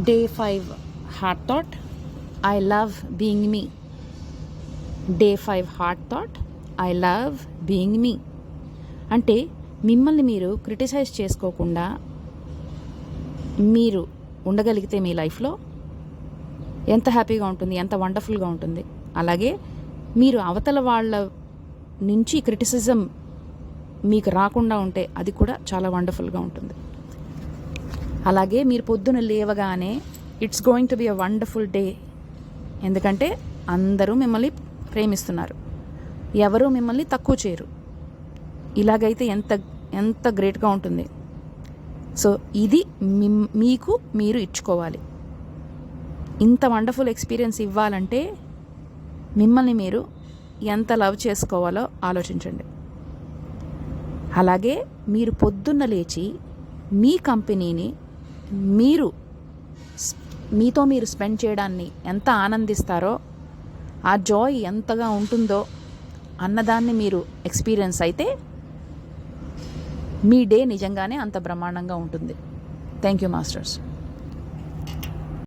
Day 5 heart thought, I love being me. Day 5 heart thought, I love being me. అంటే మిమ్మల్ని మీరు criticise చేసుకోకుండా మీరు ఉండగలిగితే మీ లైఫ్లో ఎంత హ్యాపీగా ఉంటుంది, ఎంత వండర్ఫుల్గా ఉంటుంది. అలాగే మీరు అవతల వాళ్ళ నుంచి క్రిటిసిజం మీకు రాకుండా ఉంటే అది కూడా చాలా వండర్ఫుల్గా ఉంటుంది. అలాగే మీరు పొద్దున లేవగానే it's going to be a wonderful day, ఎందుకంటే అందరూ మిమ్మల్ని ప్రేమిస్తున్నారు, ఎవరూ మిమ్మల్ని తక్కువ చేయరు. ఇలాగైతే ఎంత ఎంత గ్రేట్గా ఉంటుంది. సో ఇది మీకు మీరు ఇచ్చుకోవాలి. ఇంత వండర్ఫుల్ ఎక్స్పీరియన్స్ ఇవ్వాలంటే మిమ్మల్ని మీరు ఎంత లవ్ చేసుకోవాలో ఆలోచించండి. అలాగే మీరు పొద్దున్న లేచి మీ కంపెనీని మీతో మీరు స్పెండ్ చేయడాన్ని ఎంత ఆనందిస్తారో, ఆ జాయ్ ఎంతగా ఉంటుందో అన్నదాన్ని మీరు ఎక్స్పీరియన్స్ అయితే మీ డే నిజంగానే అంత బ్రహ్మాండంగా ఉంటుంది. Thank you masters.